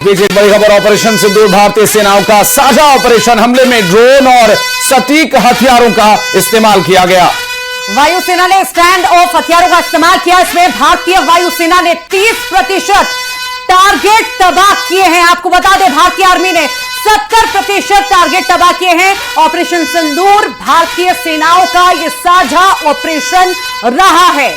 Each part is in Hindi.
बीच एक बड़ी खबर ऑपरेशन सिंदूर भारतीय सेनाओं का साझा ऑपरेशन हमले में ड्रोन और सटीक हथियारों का इस्तेमाल किया गया। वायुसेना ने स्टैंड ऑफ हथियारों का इस्तेमाल किया। इसमें भारतीय वायुसेना ने 30% टारगेट तबाह किए हैं। आपको बता दें भारतीय आर्मी ने 70% टारगेट तबाह किए हैं। ऑपरेशन सिंदूर भारतीय सेनाओं का यह साझा ऑपरेशन रहा है।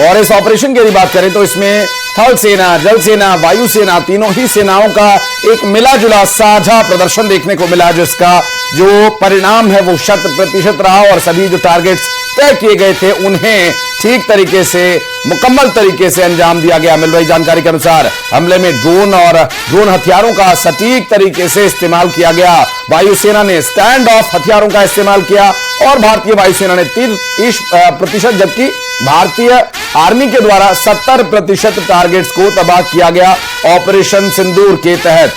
और इस ऑपरेशन की यदि बात करें तो इसमें थल सेना, जल सेना, वायुसेना तीनों ही सेनाओं का एक मिला जुला साझा प्रदर्शन देखने को मिला, जिसका जो परिणाम है वो 100% रहा और सभी जो टारगेट्स तय किए गए थे उन्हें ठीक तरीके से, मुकम्मल तरीके से अंजाम दिया गया। मिल रही जानकारी के अनुसार हमले में ड्रोन और ड्रोन हथियारों का सटीक तरीके से इस्तेमाल किया गया। वायुसेना ने स्टैंड ऑफ हथियारों का इस्तेमाल किया और भारतीय वायुसेना ने 30%, जबकि भारतीय आर्मी के द्वारा 70% टारगेट्स को तबाह किया गया ऑपरेशन सिंदूर के तहत।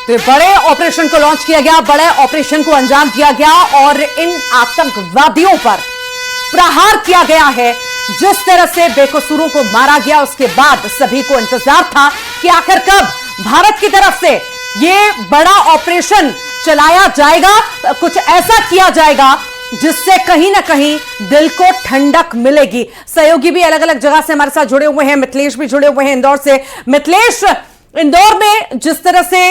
तो बड़े ऑपरेशन को लॉन्च किया गया, बड़े ऑपरेशन को अंजाम दिया गया और इन आतंकवादियों पर प्रहार किया गया है। जिस तरह से बेकसूरों को मारा गया, उसके बाद सभी को इंतजार था कि आखिर कब भारत की तरफ से यह बड़ा ऑपरेशन चलाया जाएगा, कुछ ऐसा किया जाएगा जिससे कहीं ना कहीं दिल को ठंडक मिलेगी। सहयोगी भी अलग अलग जगह से हमारे साथ जुड़े हुए हैं। मिथिलेश भी जुड़े हुए हैं इंदौर से। मिथिलेश, इंदौर में जिस तरह से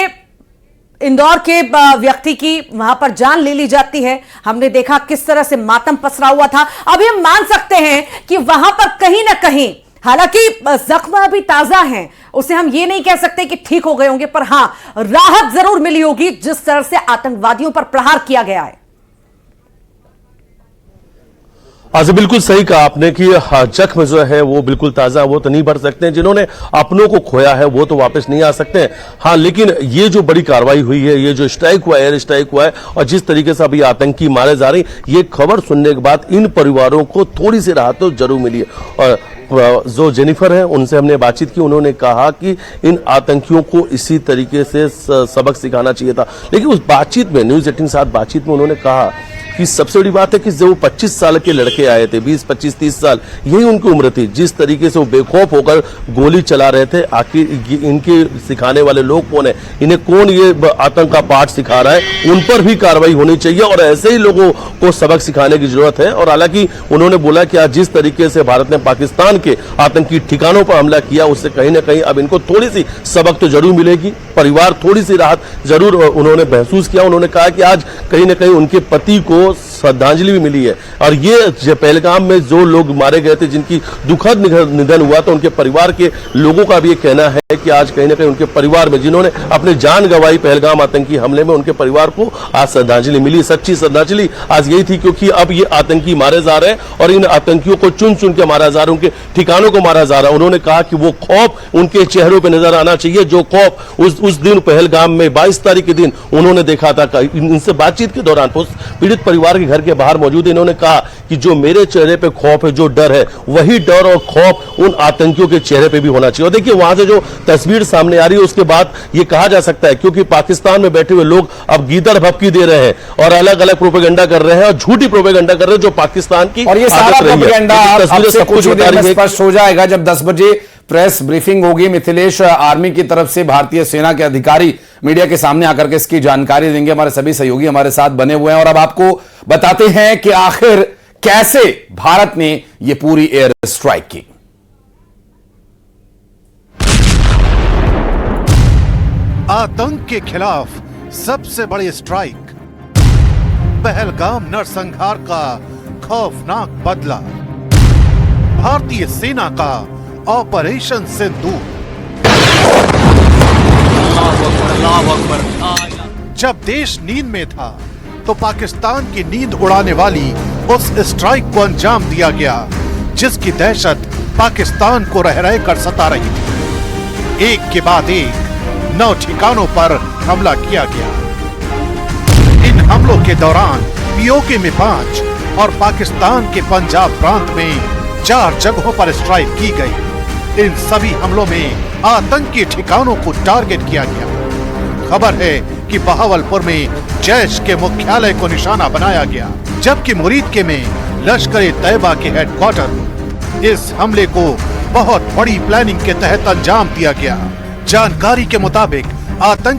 इंदौर के व्यक्ति की वहां पर जान ले ली जाती है, हमने देखा किस तरह से मातम पसरा हुआ था। अभी हम मान सकते हैं कि वहां पर कहीं ना कहीं, हालांकि जख्म अभी ताजा हैं, उसे हम ये नहीं कह सकते कि ठीक हो गए होंगे, पर हां राहत जरूर मिली होगी जिस तरह से आतंकवादियों पर प्रहार किया गया है। आज बिल्कुल सही कहा आपने कि जख्म जो है वो बिल्कुल ताजा, वो तो नहीं भर सकते हैं। जिन्होंने अपनों को खोया है वो तो वापस नहीं आ सकते हैं। हाँ, लेकिन ये जो बड़ी कार्रवाई हुई है, ये जो स्ट्राइक हुआ है, एयर स्ट्राइक हुआ है, और जिस तरीके से अभी आतंकी मारे जा रहे हैं, ये खबर सुनने के बाद इन परिवारों को थोड़ी सी राहत तो जरूर मिली है। और जो जेनिफर है उनसे हमने बातचीत की, उन्होंने कहा कि इन आतंकियों को इसी तरीके से सबक सिखाना चाहिए था। लेकिन उस बातचीत में, न्यूज 18 के साथ बातचीत में उन्होंने कहा कि सबसे बड़ी बात है कि जो 25 साल के लड़के आए थे, 20, 25, 30 साल, यही उनकी उम्र थी, जिस तरीके से वो बेखौफ होकर गोली चला रहे थे, आखिर इनके सिखाने वाले लोग कौन है, इन्हें कौन ये आतंक का पाठ सिखा रहा है, उन पर भी कार्रवाई होनी चाहिए और ऐसे ही लोगों को सबक सिखाने की जरूरत है। और हालांकि उन्होंने बोला कि आज जिस तरीके से भारत ने पाकिस्तान के आतंकी ठिकानों पर हमला किया, उससे कहीं ना कहीं अब इनको थोड़ी सी सबक तो जरूर मिलेगी, परिवार थोड़ी सी राहत जरूर उन्होंने महसूस किया। उन्होंने कहा कि आज कहीं ना कहीं उनके पति को श्रद्धांजलि भी मिली है। और ये पहलगाम में जो लोग मारे गए थे, जिनकी दुखद निधन हुआ, तो उनके परिवार के लोगों का भी ये कहना है कि आज कहीं ना कहीं उनके परिवार में, जिन्होंने अपने जान गंवाई पहलगाम आतंकी हमले में, उनके परिवार को आज श्रद्धांजलि मिली। सच्ची श्रद्धांजलि आज यही थी, क्योंकि अब ये आतंकी मारे जा रहे हैं और इन आतंकियों को चुन चुन के मारा जा रहा है, उनके ठिकानों को मारा जा रहा है। उन्होंने कहा कि वो खौफ उनके चेहरों पर नजर आना चाहिए, जो खौफ उस दिन पहलगाम में 22 तारीख के दिन उन्होंने देखा था। इनसे बातचीत के दौरान पीड़ित परिवार के घर के बाहर मौजूद, इन्होंने कहा कि जो मेरे चेहरे पे खौफ है, जो डर है, वही डर और खौफ उन आतंकियों के चेहरे पे भी होना चाहिए। और देखिए वहां से जो तस्वीर सामने आ रही है, उसके बाद ये कहा जा सकता है, क्योंकि पाकिस्तान में बैठे हुए लोग अब गीदड़ भभकी दे रहे हैं और अलग अलग प्रोपेगेंडा कर रहे हैं और झूठी प्रोपेगेंडा कर रहे हैं, जो पाकिस्तान की और ये सारा प्रोपेगेंडा कुछ देर में स्पष्ट हो जाएगा जब 10 बजे प्रेस ब्रीफिंग होगी। मिथिलेश, आर्मी की तरफ से भारतीय सेना के अधिकारी मीडिया के सामने आकर के इसकी जानकारी देंगे। हमारे सभी सहयोगी हमारे साथ बने हुए हैं और अब आपको बताते हैं कि आखिर कैसे भारत ने यह पूरी एयर स्ट्राइक की। आतंक के खिलाफ सबसे बड़ी स्ट्राइक, पहलगाम नरसंहार का खौफनाक बदला, भारतीय सेना का ऑपरेशन सिंदूर। जब देश नींद में था तो पाकिस्तान की नींद उड़ाने वाली उस स्ट्राइक को अंजाम दिया गया, जिसकी दहशत पाकिस्तान को रह रह कर सता रही थी। एक के बाद एक 9 ठिकानों पर हमला किया गया। इन हमलों के दौरान पीओके में 5 और पाकिस्तान के पंजाब प्रांत में 4 जगहों पर स्ट्राइक की गई। इन सभी हमलों में आतंकी ठिकानों को टारगेट किया गया। खबर है कि बहावलपुर में जैश के मुख्यालय को निशाना बनाया गया, जबकि मुरीदके में लश्कर-ए-तैयबा के हेडक्वार्टर। इस हमले को बहुत बड़ी प्लानिंग के तहत अंजाम दिया गया। जानकारी के मुताबिक आतंक